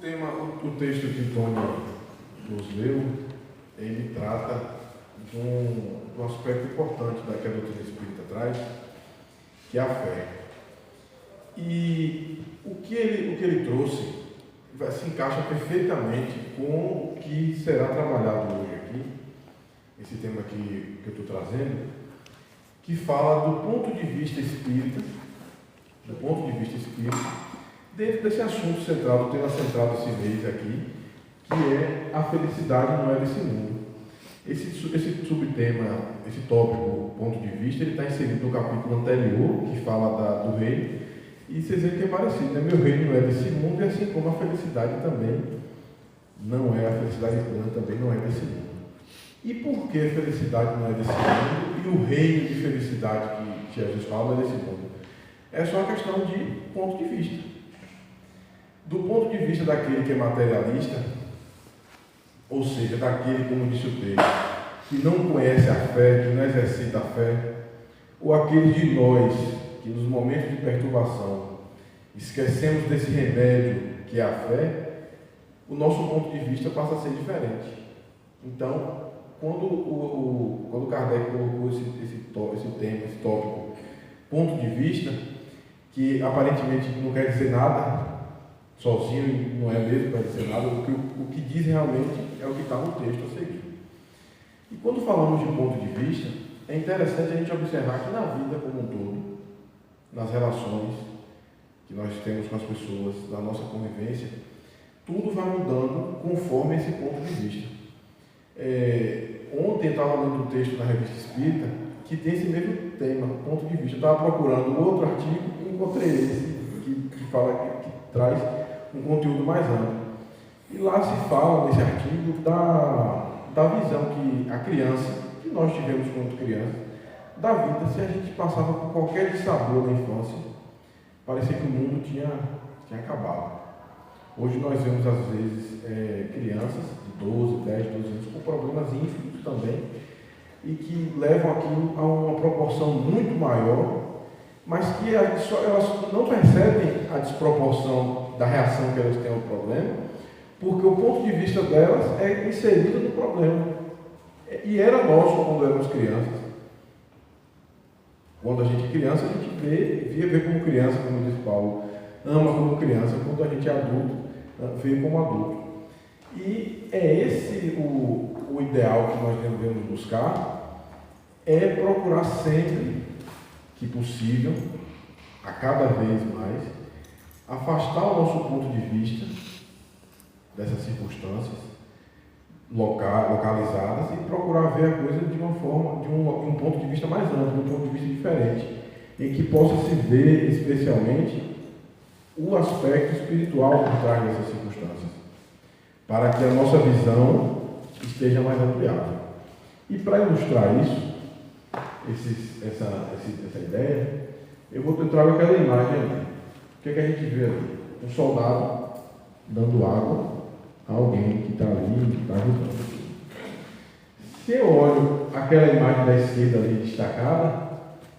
O texto que Tony nos leu, ele trata de um aspecto importante que a doutrina espírita traz, que é a fé. E o que ele trouxe se encaixa perfeitamente com o que será trabalhado hoje aqui, esse tema que eu estou trazendo, que fala do ponto de vista espírita, dentro desse assunto central, do tema central desse mês aqui, que é a felicidade não é desse mundo. Esse subtema, esse tópico, ponto de vista, ele está inserido no capítulo anterior, que fala do reino, e vocês veem que é parecido, né? Meu reino não é desse mundo, e assim como a felicidade também não é, a felicidade plena também não é desse mundo. E por que a felicidade não é desse mundo e o reino de felicidade que Jesus fala não é desse mundo? É só uma questão de ponto de vista. Do ponto de vista daquele que é materialista, ou seja, daquele, como disse o texto, que não conhece a fé, que não exercita a fé, ou aquele de nós que nos momentos de perturbação esquecemos desse remédio que é a fé, o nosso ponto de vista passa a ser diferente. Então, quando Kardec colocou esse tema, esse tópico, ponto de vista, que aparentemente não quer dizer nada, sozinho não é mesmo para dizer nada, o que diz realmente é o que está no texto a seguir. E quando falamos de ponto de vista, é interessante a gente observar que na vida como um todo, nas relações que nós temos com as pessoas, na nossa convivência, tudo vai mudando conforme esse ponto de vista. Ontem eu estava lendo um texto na Revista Espírita que tem esse mesmo tema, ponto de vista. Eu estava procurando outro artigo e encontrei esse que traz um conteúdo mais amplo. E lá se fala, nesse artigo, da visão que a criança, que nós tivemos quando criança, da vida, se a gente passava por qualquer dissabor na infância, parecia que o mundo tinha acabado. Hoje nós vemos, às vezes, crianças de 12, 10, 12 anos com problemas ínfimos também, e que levam aquilo a uma proporção muito maior, mas que elas não percebem a desproporção da reação que elas têm ao problema, porque o ponto de vista delas é inserido no problema. E era nosso quando éramos crianças. Quando a gente é criança, a gente vê como criança, como diz Paulo, ama como criança. Quando a gente é adulto, vê como adulto. E é esse o ideal que nós devemos buscar, é procurar sempre que possível, a cada vez mais, afastar o nosso ponto de vista dessas circunstâncias localizadas e procurar ver a coisa de uma forma, de um ponto de vista mais amplo, de um ponto de vista diferente, em que possa se ver especialmente o aspecto espiritual por trás dessas circunstâncias, para que a nossa visão esteja mais ampliada. E para ilustrar isso, essa ideia, eu trago aquela imagem ali. O que é que a gente vê ali? Um soldado dando água a alguém que está ali, que está ajudando. Se eu olho aquela imagem da esquerda ali destacada,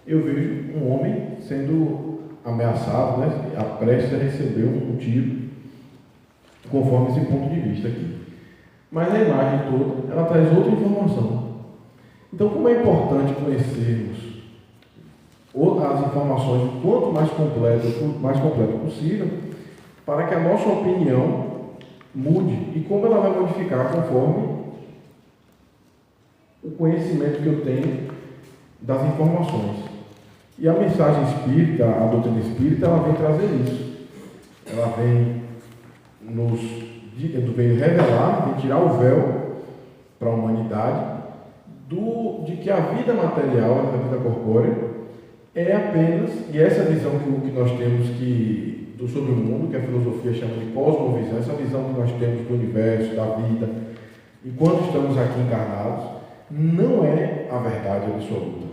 eu vejo um homem sendo ameaçado, né, prestes a receber um tiro, conforme esse ponto de vista aqui. Mas a imagem toda, ela traz outra informação. Então, como é importante conhecermos as informações o quanto mais completo possível, para que a nossa opinião mude, e como ela vai modificar conforme o conhecimento que eu tenho das informações. E a mensagem espírita, a doutrina espírita, ela vem trazer isso. Ela vem revelar, vem tirar o véu para a humanidade de que a vida material, a vida corpórea, é apenas, e essa visão que nós temos sobre o mundo, que a filosofia chama de cosmovisão, essa visão que nós temos do universo, da vida, enquanto estamos aqui encarnados, não é a verdade absoluta.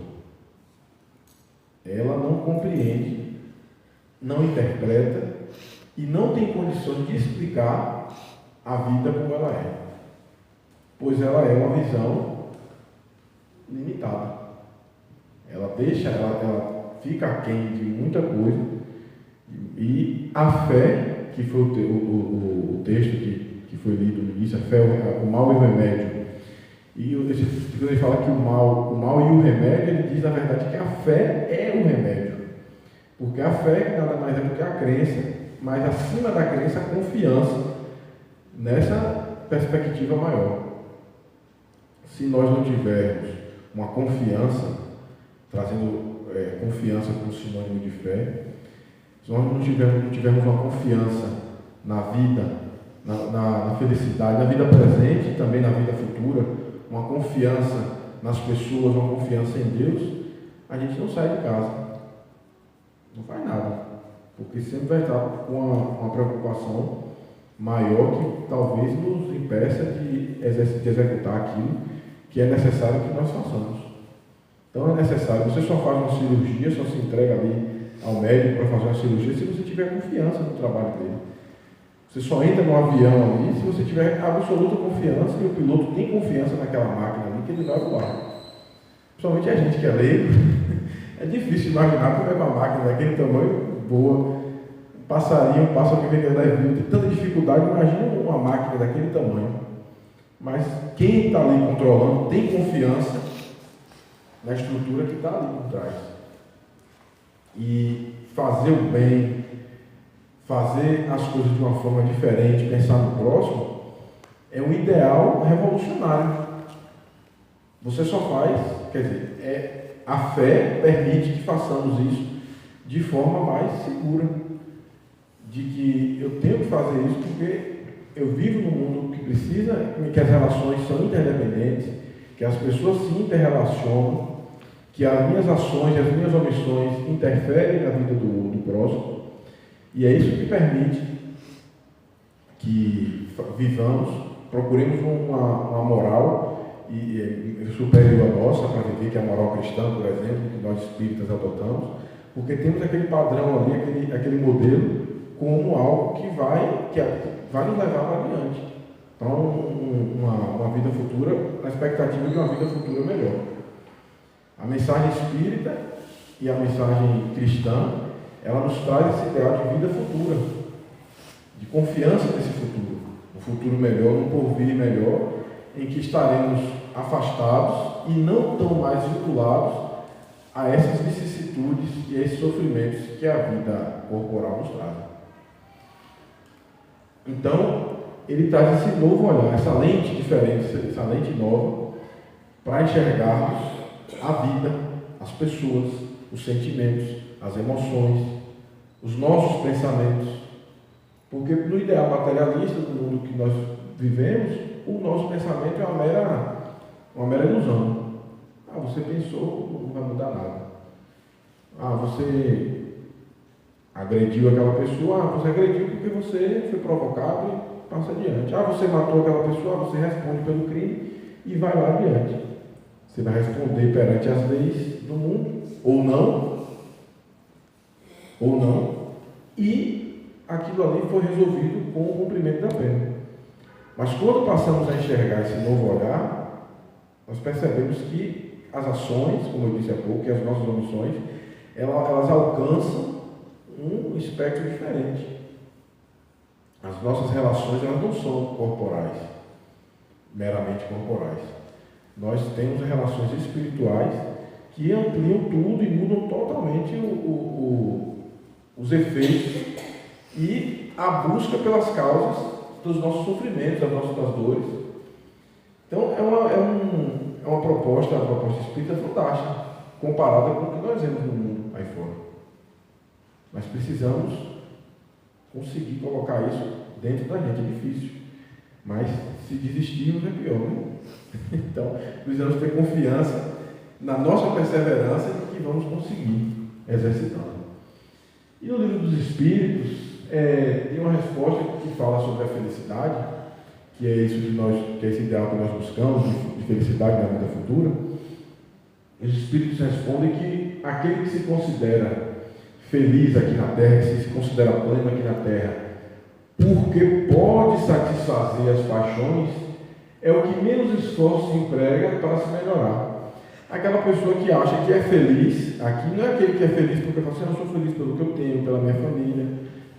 Ela não compreende, não interpreta e não tem condições de explicar a vida como ela é, pois ela é uma visão limitada. Ela fica aquém de muita coisa, e a fé que foi o texto que foi lido no início, a fé, o mal e o remédio. E quando ele fala que o mal e o remédio, ele diz na verdade que a fé é o remédio. Porque a fé nada mais é do que a crença, mas acima da crença a confiança nessa perspectiva maior. Se nós não tivermos uma confiança, trazendo confiança como sinônimo de fé, se nós não tivermos uma confiança na vida, na felicidade, na vida presente e também na vida futura, uma confiança nas pessoas, uma confiança em Deus, a gente não sai de casa, não faz nada, porque sempre vai estar com uma preocupação maior que talvez nos impeça de executar aquilo que é necessário que nós façamos. Então é necessário, você só faz uma cirurgia, só se entrega ali ao médico para fazer uma cirurgia se você tiver confiança no trabalho dele. Você só entra no avião ali se você tiver absoluta confiança que o piloto tem confiança naquela máquina ali que ele vai voar. Principalmente a gente que é leigo, é difícil imaginar como é uma máquina daquele tamanho voa. Um passarinho passa que vem da tem tanta dificuldade, imagina uma máquina daquele tamanho. Mas quem está ali controlando tem confiança na estrutura que está ali por trás. E fazer o bem, fazer as coisas de uma forma diferente, pensar no próximo, é um ideal revolucionário. Você só faz, quer dizer, a fé permite que façamos isso de forma mais segura. De que eu tenho que fazer isso porque eu vivo num mundo que precisa, que as relações são interdependentes, que as pessoas se interrelacionam, que as minhas ações e as minhas omissões interferem na vida do próximo, e é isso que permite que vivamos, procuremos uma moral superior à nossa, para viver, que é a moral cristã, por exemplo, que nós espíritas adotamos, porque temos aquele padrão ali, aquele modelo, como algo que vai nos levar para adiante. Então, uma vida futura, na expectativa de uma vida futura melhor. A mensagem espírita e a mensagem cristã, ela nos traz esse ideal de vida futura, de confiança nesse futuro, um futuro melhor, um porvir melhor, em que estaremos afastados e não tão mais vinculados a essas vicissitudes e a esses sofrimentos que a vida corporal nos traz. Então, ele traz esse novo olhar, essa lente diferente, essa lente nova, para enxergarmos a vida, as pessoas, os sentimentos, as emoções, os nossos pensamentos. Porque no ideal materialista do mundo que nós vivemos, o nosso pensamento é uma mera ilusão. Você pensou, não vai mudar nada. Você agrediu aquela pessoa, você agrediu porque você foi provocado e passa adiante. Você matou aquela pessoa, você responde pelo crime e vai lá adiante. Você vai responder perante as leis do mundo, ou não, e aquilo ali foi resolvido com o cumprimento da pena. Mas quando passamos a enxergar esse novo olhar, nós percebemos que as ações, como eu disse há pouco, e as nossas omissões, elas alcançam um espectro diferente. As nossas relações, elas não são corporais, meramente corporais. Nós temos relações espirituais que ampliam tudo e mudam totalmente os efeitos e a busca pelas causas dos nossos sofrimentos, das dores. Então, é uma proposta espírita fantástica, comparada com o que nós vemos no mundo aí fora. Nós precisamos conseguir colocar isso dentro da gente, é difícil. Mas se desistirmos é pior, né? Então, precisamos ter confiança na nossa perseverança e que vamos conseguir exercitando. E no livro dos Espíritos, tem uma resposta que fala sobre a felicidade, que é que é esse ideal que nós buscamos, de felicidade na vida futura. Os Espíritos respondem que aquele que se considera feliz aqui na Terra, que se considera pleno aqui na Terra, porque pode satisfazer as paixões, é o que menos esforço emprega para se melhorar. Aquela pessoa que acha que é feliz aqui, não é aquele que é feliz porque fala assim, eu sou feliz pelo que eu tenho, pela minha família,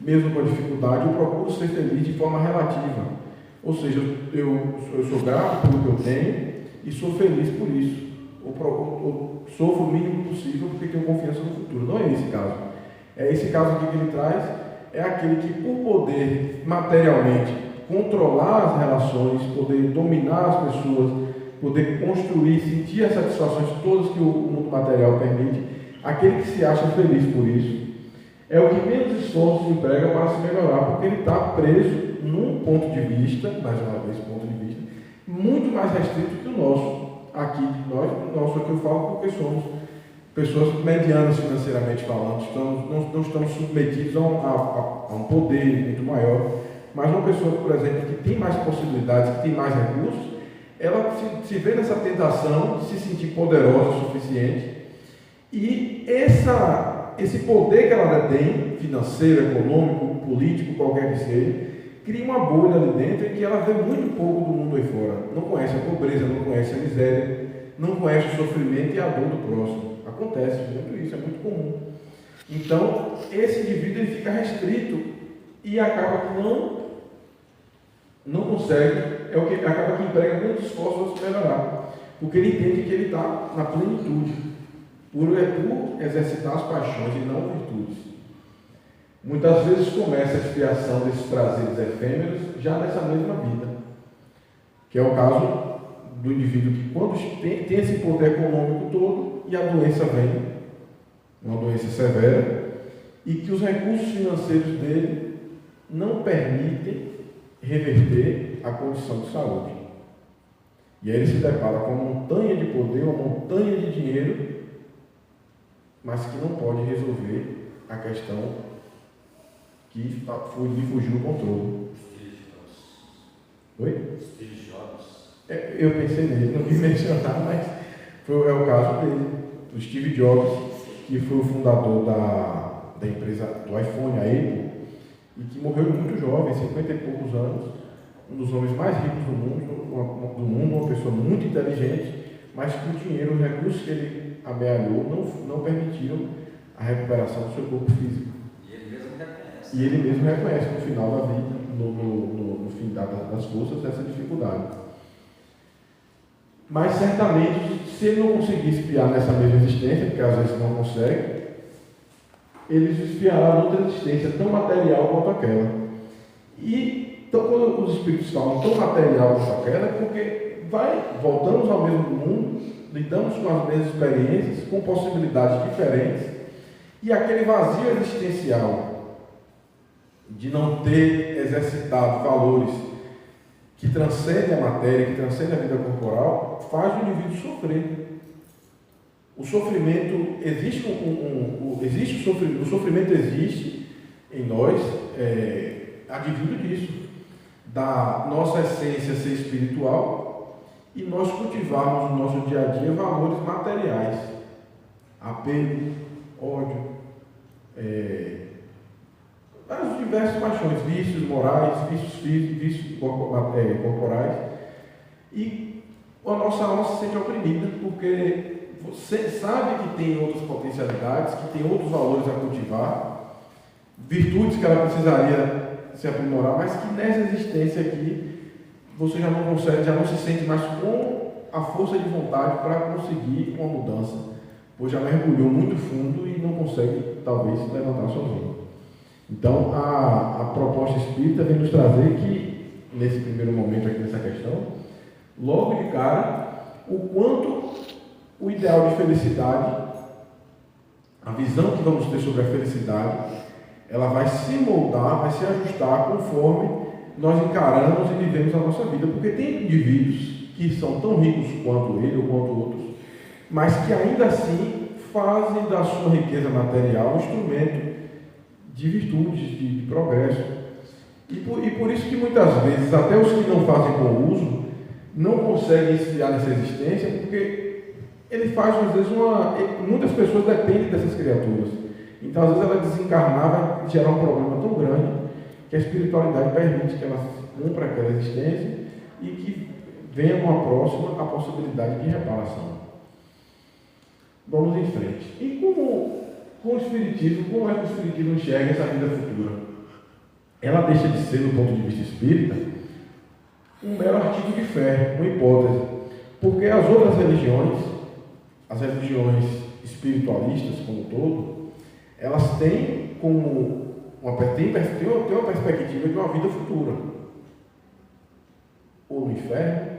mesmo com a dificuldade, eu procuro ser feliz de forma relativa. Ou seja, eu sou grato pelo que eu tenho e sou feliz por isso. Ou sofro o mínimo possível porque tenho confiança no futuro. Não é esse caso. É esse caso aqui que ele traz, é aquele que, por poder materialmente controlar as relações, poder dominar as pessoas, poder construir, sentir as satisfações todas que o mundo material permite, aquele que se acha feliz por isso, é o que menos esforço emprega para se melhorar, porque ele está preso num ponto de vista, mais uma vez, ponto de vista, muito mais restrito que o nosso. Aqui, nosso aqui eu falo porque somos pessoas medianas financeiramente falando, não estamos submetidos a um poder muito maior, mas uma pessoa, por exemplo, que tem mais possibilidades, que tem mais recursos, ela se vê nessa tentação de se sentir poderosa o suficiente, e esse poder que ela tem, financeiro, econômico, político, qualquer que seja, cria uma bolha ali dentro em que ela vê muito pouco do mundo aí fora. Não conhece a pobreza, não conhece a miséria, não conhece o sofrimento e a dor do próximo. Acontece muito isso, é muito comum. Então, esse indivíduo ele fica restrito e acaba que não consegue, acaba que emprega muitos esforços para se melhorar, porque ele entende que ele está na plenitude, por exercitar as paixões e não virtudes. Muitas vezes começa a expiação desses prazeres efêmeros já nessa mesma vida, que é o caso do indivíduo que, quando tem esse poder econômico todo e a doença vem, uma doença severa, e que os recursos financeiros dele não permitem reverter a condição de saúde. E aí ele se depara com uma montanha de poder, uma montanha de dinheiro, mas que não pode resolver a questão que lhe fugiu do controle. Oi? Eu pensei nele, não quis mencionar, mas é o caso dele, do Steve Jobs, que foi o fundador da empresa do iPhone, a Apple, e que morreu muito jovem, 50 e poucos anos, um dos homens mais ricos do mundo, uma pessoa muito inteligente, mas que o dinheiro, os recursos que ele amealhou não permitiram a recuperação do seu corpo físico. E ele mesmo reconhece no final da vida, no fim das forças, essa dificuldade. Mas certamente, se ele não conseguir espiar nessa mesma existência, porque às vezes não consegue, ele espiará noutra existência tão material quanto aquela. E então, quando os espíritos falam tão material quanto aquela, é porque voltamos ao mesmo mundo, lidamos com as mesmas experiências, com possibilidades diferentes, e aquele vazio existencial de não ter exercitado valores que transcendem a matéria, que transcendem a vida corporal, faz o indivíduo sofrer. O sofrimento existe, o sofrimento existe em nós, advindo disso, da nossa essência ser espiritual, e nós cultivarmos no nosso dia a dia valores materiais, apego, ódio, as diversas paixões, vícios morais, vícios físicos, vícios corporais, e a nossa alma se sente oprimida, porque você sabe que tem outras potencialidades, que tem outros valores a cultivar, virtudes que ela precisaria se aprimorar, mas que nessa existência aqui você já não consegue, já não se sente mais com a força de vontade para conseguir uma mudança, pois já mergulhou muito fundo e não consegue, talvez, se levantar sozinho. Então, a proposta espírita vem nos trazer que, nesse primeiro momento aqui nessa questão, logo de cara, o quanto o ideal de felicidade, a visão que vamos ter sobre a felicidade, ela vai se moldar, vai se ajustar conforme nós encaramos e vivemos a nossa vida, porque tem indivíduos que são tão ricos quanto ele ou quanto outros, mas que ainda assim fazem da sua riqueza material um instrumento de virtudes, de progresso. E por isso que muitas vezes, até os que não fazem bom uso, não conseguem esfriar nessa existência, porque ele faz, às vezes, muitas pessoas dependem dessas criaturas. Então, às vezes, ela desencarnar vai gerar um problema tão grande que a espiritualidade permite que ela cumpra aquela existência e que venha uma próxima a possibilidade de reparação. Vamos em frente. E com o Espiritismo, como é que o Espiritismo enxerga essa vida futura? ela deixa de ser, do ponto de vista espírita, um mero artigo de fé, uma hipótese. Porque as outras religiões, as religiões espiritualistas como um todo, elas têm como tem uma perspectiva de uma vida futura. Ou no inferno,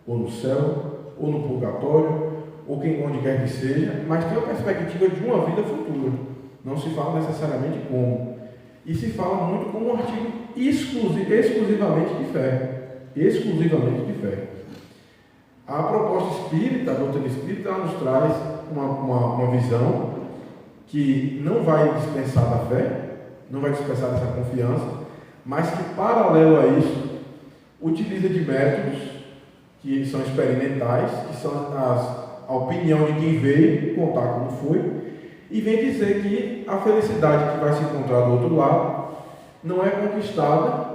ou no céu, ou no purgatório, ou onde quer que seja, mas tem uma perspectiva de uma vida futura. Não se fala necessariamente como. E se fala muito como um artigo exclusivamente de fé. Exclusivamente de fé. A proposta espírita, a doutrina espírita, ela nos traz uma visão que não vai dispensar da fé, não vai dispensar dessa confiança, mas que, paralelo a isso, utiliza de métodos que são experimentais, que são a opinião de quem veio contar como foi, e vem dizer que a felicidade que vai se encontrar do outro lado não é conquistada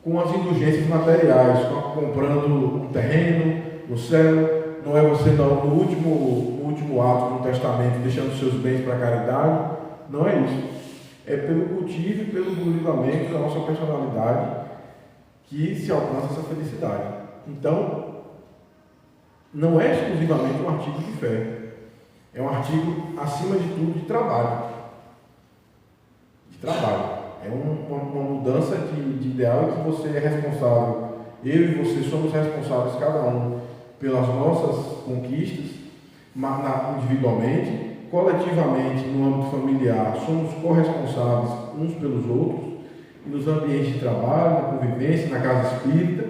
com as indulgências materiais, comprando um terreno no céu, não é você no último ato do testamento deixando seus bens para a caridade, não é isso. É pelo cultivo e pelo burilamento da nossa personalidade que se alcança essa felicidade. Então, não é exclusivamente um artigo de fé, é um artigo, acima de tudo, de trabalho. É uma mudança de ideal em que você é responsável, eu e você somos responsáveis, cada um, pelas nossas conquistas, individualmente, coletivamente, no âmbito familiar, somos corresponsáveis uns pelos outros, e nos ambientes de trabalho, na convivência, na casa espírita,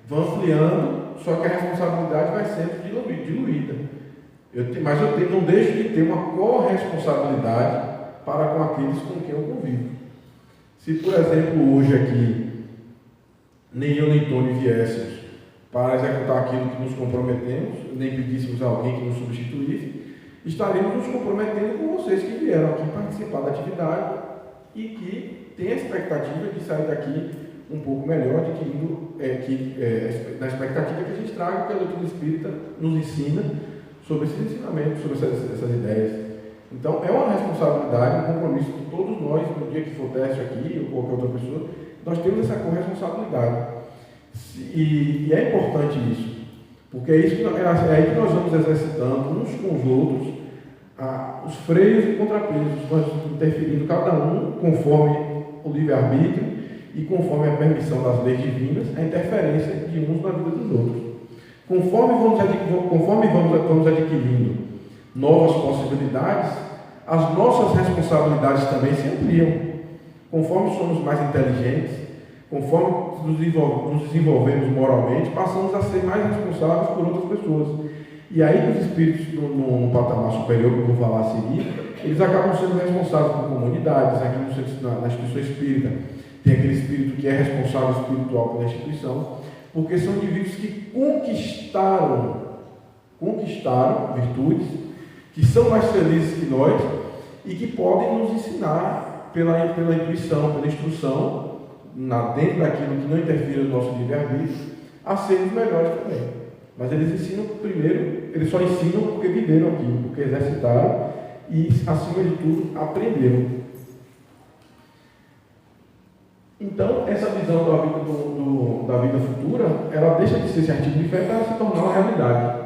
vão ampliando, só que a responsabilidade vai sendo diluída. Mas eu não deixo de ter uma corresponsabilidade para com aqueles com quem eu convivo. Se, por exemplo, hoje aqui, nem eu nem Tony viéssemos para executar aquilo que nos comprometemos, nem pedíssemos a alguém que nos substituísse, estaremos nos comprometendo com vocês que vieram aqui participar da atividade e que têm a expectativa de sair daqui um pouco melhor, adquirindo, na expectativa que a gente traga o que a doutrina espírita nos ensina sobre esses ensinamentos, sobre essas ideias. Então, é uma responsabilidade, um compromisso de todos nós, no dia que for teste aqui, ou qualquer outra pessoa, nós temos essa corresponsabilidade. E é importante isso, porque é aí que nós vamos exercitando uns com os outros os freios e contrapesos, nós interferindo cada um conforme o livre-arbítrio e conforme a permissão das leis divinas, a interferência de uns na vida dos outros. Conforme vamos adquirindo novas possibilidades, as nossas responsabilidades também se ampliam. Conforme somos mais inteligentes, conforme nos desenvolvemos moralmente, passamos a ser mais responsáveis por outras pessoas. E aí, os espíritos, num patamar superior, que eu vou falar a seguir, eles acabam sendo responsáveis por comunidades. Aqui na instituição espírita, tem aquele espírito que é responsável espiritual pela instituição, porque são indivíduos que conquistaram virtudes, que são mais felizes que nós e que podem nos ensinar pela intuição, pela instrução, dentro daquilo que não interfere no nosso livre-arbítrio, a sermos melhores também. Mas eles ensinam primeiro, eles só ensinam porque viveram aquilo, porque exercitaram e, acima de tudo, aprenderam. Então, essa visão da vida futura, ela deixa de ser esse artigo de fé para se tornar uma realidade.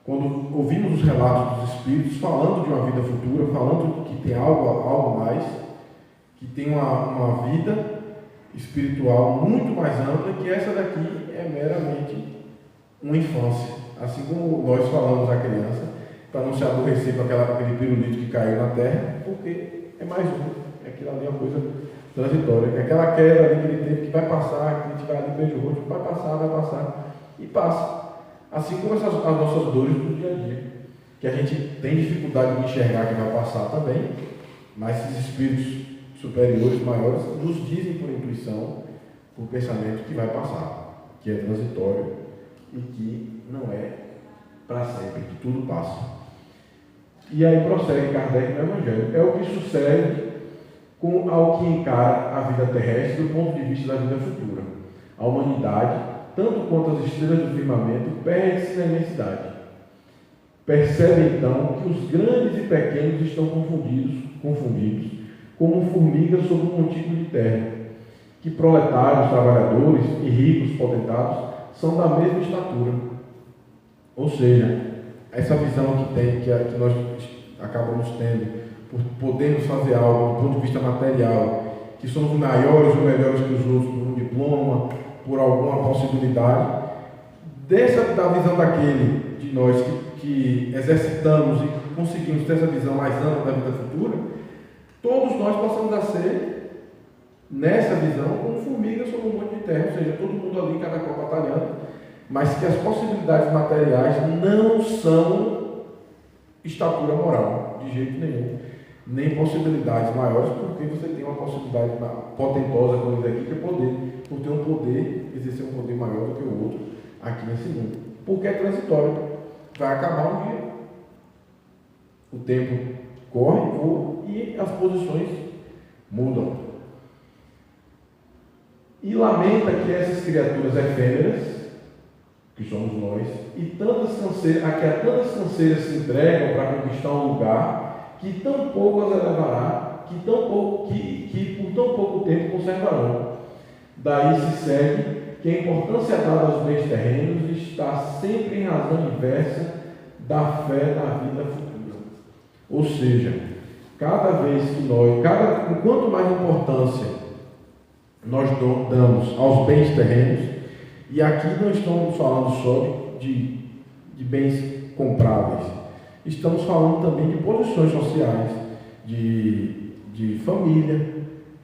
Quando ouvimos os relatos dos espíritos falando de uma vida futura, falando que tem algo mais, que tem uma vida espiritual muito mais ampla, que essa daqui é meramente uma infância. Assim como nós falamos à criança, para não se aborrecer com aquele pirulito que caiu na terra, porque é mais um, aquilo ali é uma coisa transitória, aquela queda ali que ele teve, que vai passar, que a gente vai ali beijo o rosto, vai passar, e passa. Assim como as nossas dores do dia a dia, que a gente tem dificuldade de enxergar que vai passar também, mas esses espíritos superiores, maiores, nos dizem por intuição, por pensamento, que vai passar, que é transitório e que não é para sempre, que tudo passa. E aí prossegue Kardec no Evangelho. É o que sucede ao que encara a vida terrestre do ponto de vista da vida futura. A humanidade, tanto quanto as estrelas do firmamento, perde-se na imensidade. Percebe então que os grandes e pequenos estão confundidos como formigas sobre um montículo de terra, que proletários, trabalhadores e ricos, potentados, são da mesma estatura. Ou seja, essa visão que nós acabamos tendo, por podermos fazer algo do ponto de vista material, que somos maiores ou melhores que os outros por um diploma, por alguma possibilidade, da visão daquele de nós que exercitamos e conseguimos ter essa visão mais ampla da vida futura, todos nós passamos a ser, nessa visão, como formigas sobre um monte de terra, ou seja, todo mundo ali, cada qual batalhando, mas que as possibilidades materiais não são estatura moral, de jeito nenhum, nem possibilidades maiores, porque você tem uma possibilidade potentosa, como diz aqui, que é poder, por ter um poder, exercer um poder maior do que o outro aqui nesse mundo, porque é transitório, vai acabar um dia, o tempo corre, voa e as posições mudam. E lamenta que essas criaturas efêmeras, que somos nós, e tantas canseiras se entregam para conquistar um lugar que tão pouco as elevará, que por tão pouco tempo conservarão. Daí se segue que a importância dada aos bens terrenos está sempre em razão inversa da fé na vida futura. Ou seja, cada vez que quanto mais importância nós damos aos bens terrenos, e aqui não estamos falando só de bens compráveis, estamos falando também de posições sociais, de família,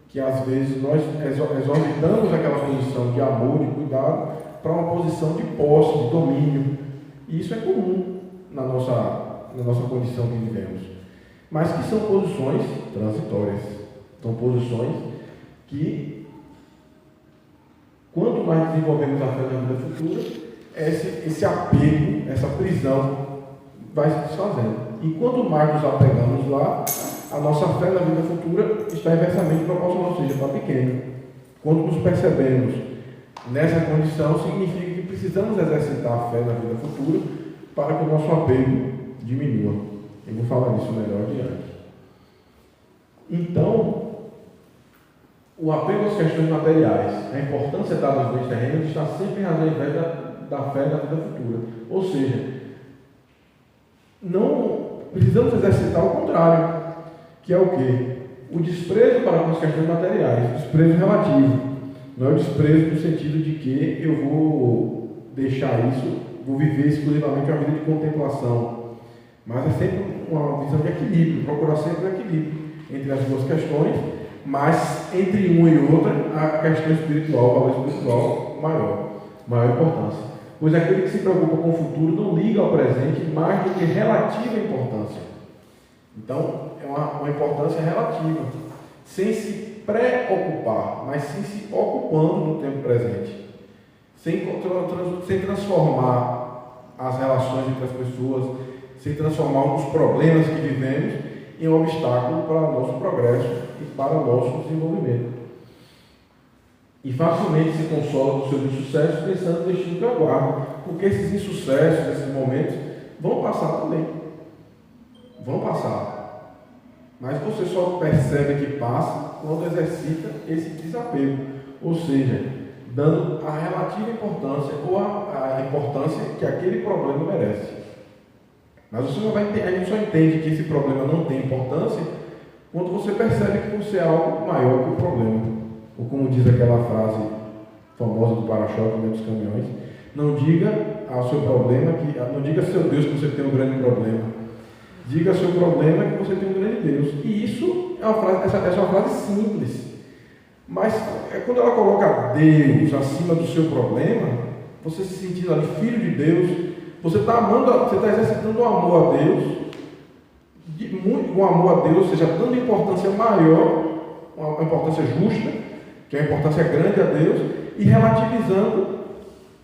que às vezes nós exorbitamos aquela posição de amor, de cuidado, para uma posição de posse, de domínio. E isso é comum na nossa condição que vivemos. Mas que são posições transitórias. São posições que, quanto mais desenvolvemos a fé na vida futura, esse apego, essa prisão vai se desfazendo. E quanto mais nos apegamos lá, a nossa fé na vida futura está inversamente proporcional, ou seja, está pequena. Quando nos percebemos nessa condição, significa que precisamos exercitar a fé na vida futura para que o nosso apego diminua. Eu vou falar disso melhor adiante. Então, o apego às questões materiais, a importância dada aos bens terrenos está sempre em razão da fé na vida futura. Ou seja, não precisamos exercitar o contrário, que é o quê? O desprezo para com as questões materiais, o desprezo relativo. Não é o desprezo no sentido de que eu vou deixar isso, vou viver exclusivamente uma vida de contemplação. Mas é sempre uma visão de equilíbrio, procurar sempre o equilíbrio entre as duas questões, mas entre uma e outra, a questão espiritual, o valor espiritual maior importância. Pois aquele que se preocupa com o futuro não liga ao presente mais do que relativa importância. Então, é uma importância relativa, sem se preocupar, mas sim se ocupando no tempo presente, sem transformar as relações entre as pessoas, sem transformar os problemas que vivemos em um obstáculo para o nosso progresso e para o nosso desenvolvimento. E facilmente se consola dos seus insucessos pensando no destino que aguarda, porque esses insucessos, esses momentos, vão passar também. Vão passar. Mas você só percebe que passa quando exercita esse desapego, ou seja, dando a relativa importância ou a importância que aquele problema merece. Mas você não vai entender, a gente só entende que esse problema não tem importância quando você percebe que você é algo maior que o problema. Ou como diz aquela frase famosa do para-choque dos caminhões, não diga ao seu problema, não diga a seu Deus que você tem um grande problema. Diga ao seu problema que você tem um grande Deus. E isso é uma frase, essa é uma frase simples. Mas quando ela coloca Deus acima do seu problema, você se sentindo ali filho de Deus, você está amando, você está exercitando o amor a Deus, um amor a Deus, ou seja, dando importância maior, uma importância justa, que é uma importância grande a Deus, e relativizando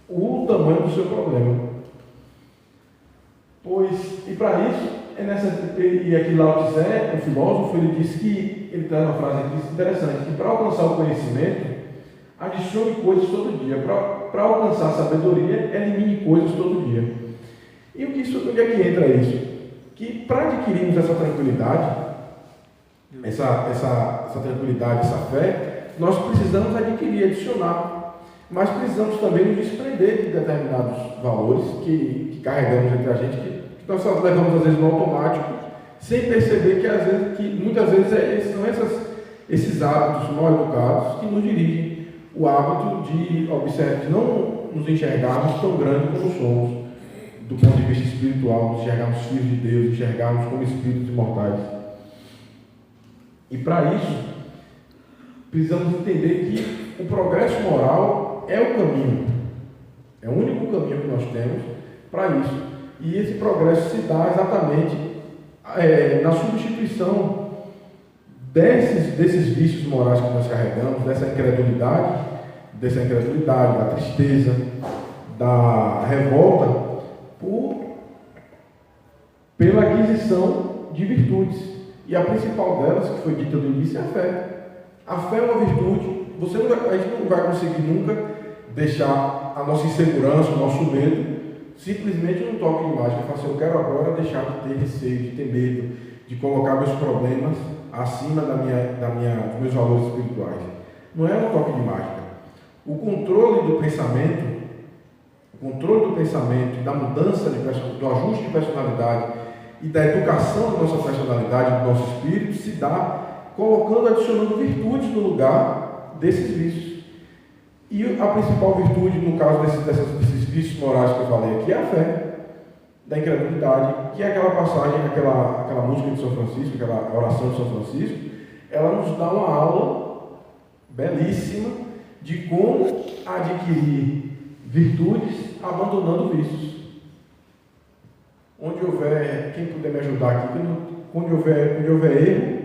o tamanho do seu problema. E para isso, e aqui Lao Tse, o filósofo, ele disse que, ele traz uma frase aqui interessante, que para alcançar o conhecimento, adicione coisas todo dia. Para alcançar a sabedoria, elimine coisas todo dia. E onde é que entra isso? Que para adquirirmos essa tranquilidade, essa tranquilidade, essa fé, nós precisamos adquirir, adicionar, mas precisamos também nos desprender de determinados valores que carregamos entre a gente, que nós só levamos às vezes no automático, sem perceber que muitas vezes são esses hábitos mal educados que nos dirigem o hábito de não nos enxergarmos tão grande como somos, do ponto de vista espiritual, nos enxergarmos filhos de Deus, enxergarmos como espíritos imortais. E para isso, precisamos entender que o progresso moral é o caminho, é o único caminho que nós temos para isso. E esse progresso se dá exatamente na substituição desses vícios morais que nós carregamos, dessa incredulidade, da tristeza, da revolta, pela aquisição de virtudes. E a principal delas, que foi dita no início, é a fé. A fé é uma virtude. A gente não vai conseguir nunca deixar a nossa insegurança, o nosso medo, simplesmente num toque de mágica. Eu eu quero agora deixar de ter receio, de ter medo, de colocar meus problemas acima dos meus valores espirituais. Não é um toque de mágica. O controle do pensamento, da mudança, do ajuste de personalidade e da educação da nossa personalidade, do nosso espírito, se dá adicionando virtudes no lugar desses vícios. E a principal virtude, no caso desses vícios morais que eu falei aqui, é a fé, da incredulidade, que é aquela passagem, aquela música de São Francisco, aquela oração de São Francisco, ela nos dá uma aula belíssima de como adquirir virtudes abandonando vícios. Onde houver, quem puder me ajudar aqui, onde houver erro,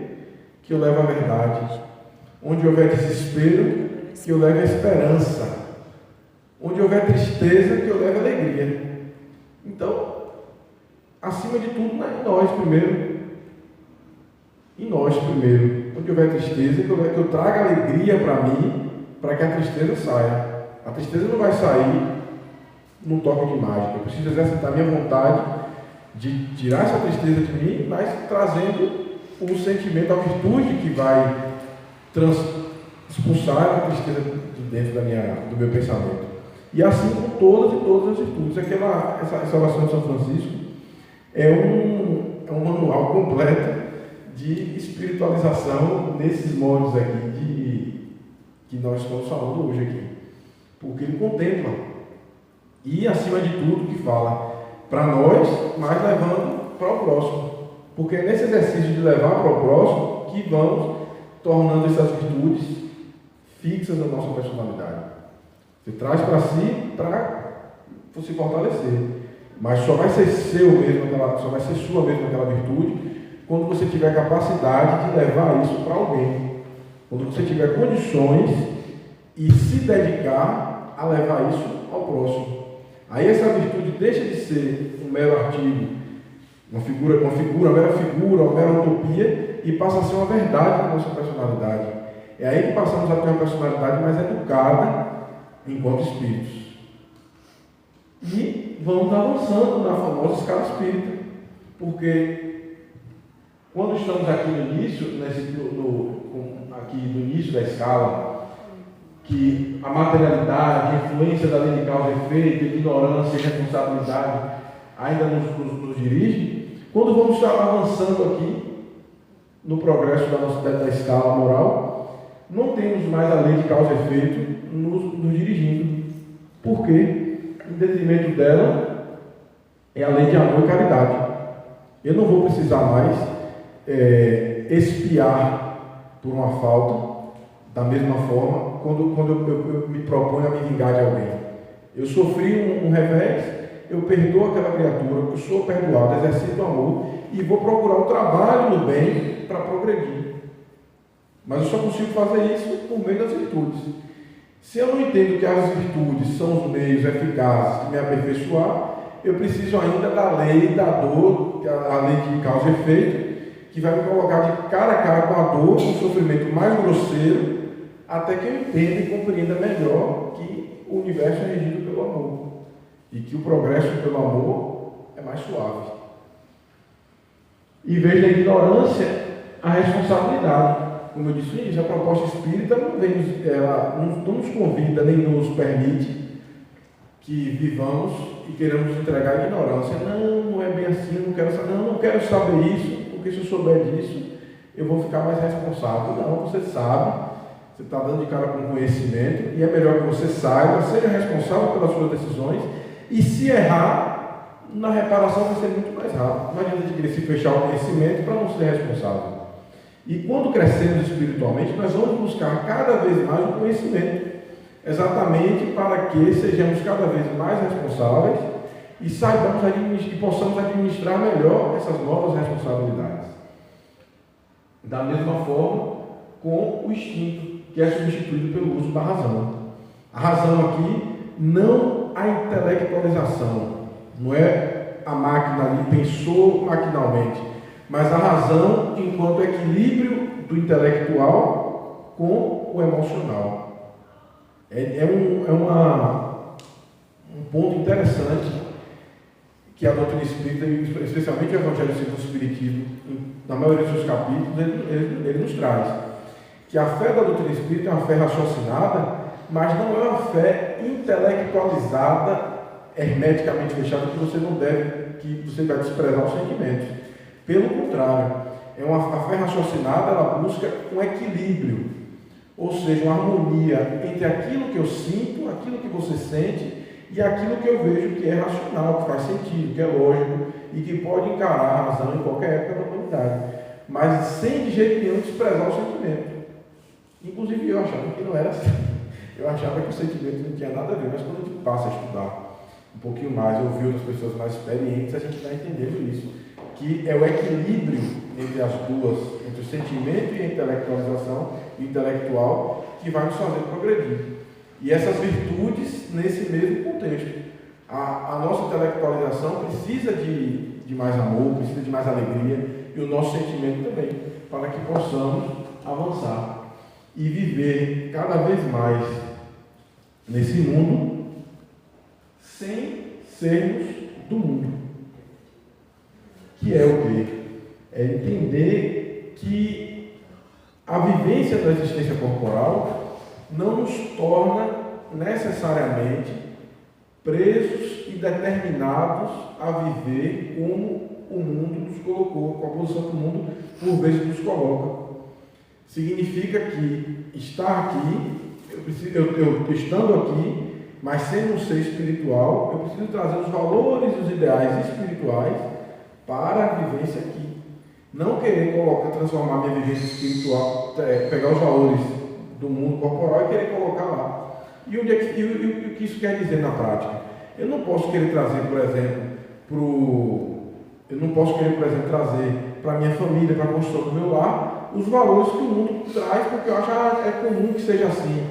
que eu leve a verdade. Onde houver desespero, que eu leve a esperança. Onde houver tristeza, que eu leve a alegria. Então, acima de tudo, em nós primeiro. Em nós primeiro. Onde houver tristeza, que eu traga alegria para mim, para que a tristeza saia. A tristeza não vai sair num toque de mágica. Eu preciso exercitar minha vontade de tirar essa tristeza de mim, mas trazendo o sentimento, a virtude que vai expulsar a tristeza de dentro do meu pensamento. E assim com todas as virtudes. Essa oração de São Francisco é um manual completo de espiritualização nesses modos aqui que nós estamos falando hoje aqui. Porque ele contempla. E acima de tudo que fala para nós, mas levando para o próximo. Porque é nesse exercício de levar para o próximo que vamos tornando essas virtudes fixas na nossa personalidade. Você traz para si para se fortalecer. Mas só vai ser só vai ser sua mesmo aquela virtude quando você tiver capacidade de levar isso para alguém. Quando você tiver condições e se dedicar a levar isso ao próximo. Aí essa virtude deixa de ser um mero artigo, uma mera figura, uma mera utopia, e passa a ser uma verdade na nossa personalidade. É aí que passamos a ter uma personalidade mais educada enquanto espíritos. E vamos avançando na famosa escala espírita, porque quando estamos aqui no início, aqui no início da escala, que a materialidade, a influência da lei de causa e efeito, a ignorância e responsabilidade ainda nos dirige, quando vamos estar avançando aqui no progresso da escala moral, não temos mais a lei de causa e efeito nos dirigindo. Por quê? Em detrimento dela é a lei de amor e caridade. Eu não vou precisar mais expiar por uma falta da mesma forma quando eu me proponho a me vingar de alguém. Eu sofri um revés, eu perdoo aquela criatura, eu sou perdoado, exercito o amor e vou procurar um trabalho no bem para progredir. Mas eu só consigo fazer isso por meio das virtudes. Se eu não entendo que as virtudes são os meios eficazes de me aperfeiçoar, eu preciso ainda da lei da dor, a lei de causa e efeito, que vai me colocar de cara a cara com a dor, com o sofrimento mais grosseiro, até que eu entenda e compreenda melhor que o universo é regido pelo amor e que o progresso pelo amor é mais suave. Em vez da ignorância, a responsabilidade. como eu disse no início, a proposta espírita ela não nos convida nem nos permite que vivamos e queremos nos entregar à ignorância. Não é bem assim, eu não quero saber isso, porque se eu souber disso, eu vou ficar mais responsável. Não, você sabe, você está dando de cara com conhecimento, e é melhor que você saiba, seja responsável pelas suas decisões, e se errar, na reparação vai ser muito mais rápido. Não adianta de querer se fechar o conhecimento para não ser responsável. E quando crescemos espiritualmente, nós vamos buscar cada vez mais o conhecimento, exatamente para que sejamos cada vez mais responsáveis e saibamos e possamos administrar melhor essas novas responsabilidades. Da mesma forma, com o instinto, que é substituído pelo uso da razão. A razão aqui, não a intelectualização, não é a máquina ali pensou maquinalmente, mas a razão enquanto equilíbrio do intelectual com o emocional. É um ponto interessante que a doutrina espírita, especialmente o Evangelho segundo o Espiritismo, na maioria dos seus capítulos, ele nos traz. Que a fé da doutrina espírita é uma fé raciocinada, mas não é uma fé intelectualizada, hermeticamente fechada, que você vai desprezar os sentimentos. Pelo contrário, a fé raciocinada, ela busca um equilíbrio, ou seja, uma harmonia entre aquilo que eu sinto, aquilo que você sente e aquilo que eu vejo que é racional, que faz sentido, que é lógico e que pode encarar a razão em qualquer época da humanidade, mas sem de jeito nenhum desprezar o sentimento. Inclusive eu achava que não era assim. Eu achava que o sentimento não tinha nada a ver, mas quando a gente passa a estudar um pouquinho mais, ouvir outras pessoas mais experientes, a gente vai entendendo isso, que é o equilíbrio entre as duas, entre o sentimento e a intelectualização intelectual, que vai nos fazer progredir. E essas virtudes nesse mesmo contexto. A nossa intelectualização precisa de mais amor, precisa de mais alegria, e o nosso sentimento também, para que possamos avançar e viver cada vez mais nesse mundo sem sermos do mundo. Que é o quê? É entender que a vivência da existência corporal não nos torna necessariamente presos e determinados a viver como o mundo nos colocou, com a posição que o mundo por vezes nos coloca. Significa que estar aqui, eu estando aqui, mas sendo um ser espiritual, eu preciso trazer os valores e os ideais espirituais para a vivência aqui. Não querer transformar minha vivência espiritual, pegar os valores do mundo corporal e querer colocar lá. E o que isso quer dizer na prática? Eu não posso querer trazer, por exemplo, trazer para a minha família, para a construção do meu lar, os valores que o mundo traz, porque eu acho que é comum que seja assim.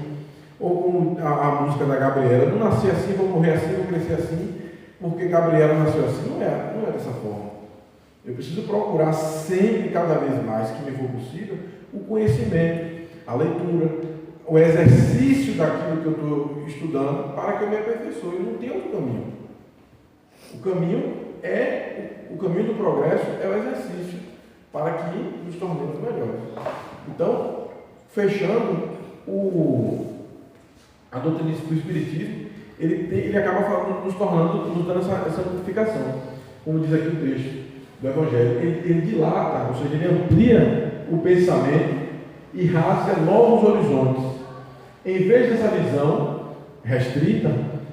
Ou como a música da Gabriela, eu não nasci assim, vou morrer assim, vou crescer assim, porque Gabriela nasceu assim. Não é dessa forma. Eu preciso procurar sempre, cada vez mais, que me for possível, o conhecimento, a leitura, o exercício daquilo que eu estou estudando, para que eu me aperfeiçoe. Não tem outro caminho. O caminho do progresso é o exercício, para que nos tornemos melhores. Então, fechando a doutrina do Espiritismo, ele acaba nos dando essa notificação, como diz aqui o texto do Evangelho. Ele dilata, ou seja, ele amplia o pensamento e rasga novos horizontes. Em vez dessa visão restrita,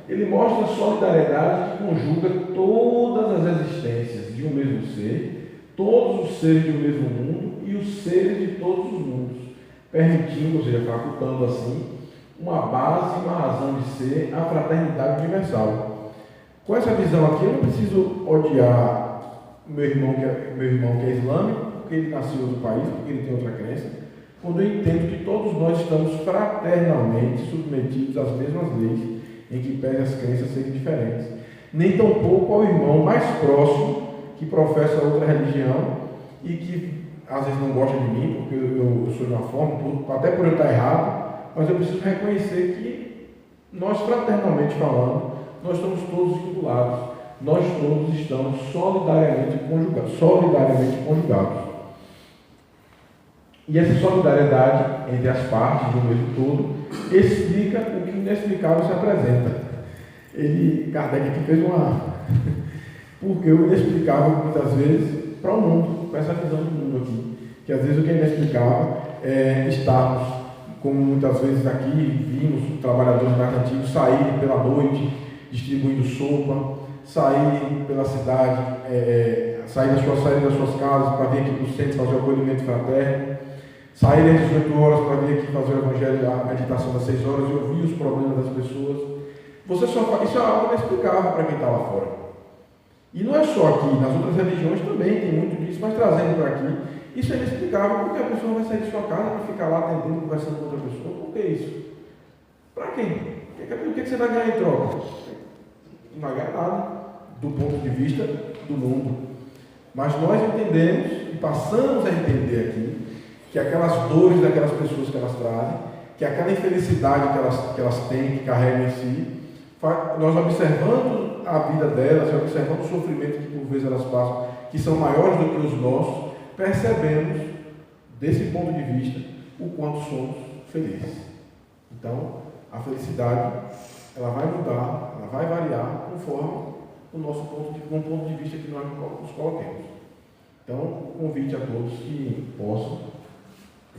ele mostra a solidariedade que conjuga todas as existências de um mesmo ser, todos os seres de um mesmo mundo e os seres de todos os mundos, permitindo, ou seja, facultando assim, uma base e uma razão de ser, a fraternidade universal. Com essa visão aqui, eu não preciso odiar meu irmão que é islâmico, porque ele nasceu no país, porque ele tem outra crença, quando eu entendo que todos nós estamos fraternalmente submetidos às mesmas leis, em que pese as crenças serem diferentes. Nem tampouco ao irmão mais próximo, que professa outra religião e que às vezes não gosta de mim, porque eu sou de uma forma, até por eu estar errado, mas eu preciso reconhecer que nós, fraternalmente falando, nós estamos todos vinculados, nós todos estamos solidariamente conjugados. E essa solidariedade entre as partes do mesmo todo explica o que o inexplicável se apresenta. Kardec aqui fez uma... Porque o inexplicável, muitas vezes, para o mundo, com essa visão do mundo aqui, que às vezes o que é inexplicável é estarmos, como muitas vezes aqui vimos trabalhadores mais antigos saírem pela noite, distribuindo sopa, saírem pela cidade, saírem das suas casas para vir aqui para o centro fazer o acolhimento fraterno, saírem às 18 horas para vir aqui fazer o evangelho, a meditação das 6 horas e ouvir os problemas das pessoas. Isso é algo inexplicável para quem está lá fora. E não é só aqui, nas outras religiões também tem muito disso, mas trazendo para aqui, isso é inexplicável porque a pessoa vai sair de sua casa para ficar lá atendendo, conversando com outra pessoa. Por que isso? Para quem? O que você vai ganhar em troca? Não vai ganhar nada, do ponto de vista do mundo. Mas nós entendemos e passamos a entender aqui que aquelas dores daquelas pessoas que elas trazem, que aquela infelicidade que elas têm, que carregam em si, nós observando a vida delas, observando o sofrimento que por vezes elas passam, que são maiores do que os nossos, percebemos, desse ponto de vista, o quanto somos felizes. Então, a felicidade, ela vai mudar, ela vai variar conforme o nosso ponto de vista que nós nos coloquemos. Então, o convite a todos que possam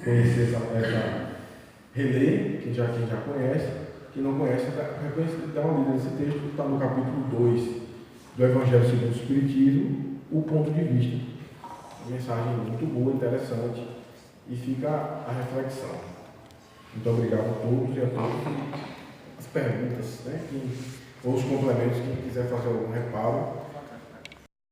conhecer reler, quem já conhece, quem não conhece, dá uma lida nesse texto, que está no capítulo 2 do Evangelho segundo o Espiritismo, o ponto de vista. Uma mensagem muito boa, interessante, e fica a reflexão. Muito obrigado a todos e a todas as perguntas, né, ou os complementos, quem quiser fazer algum reparo.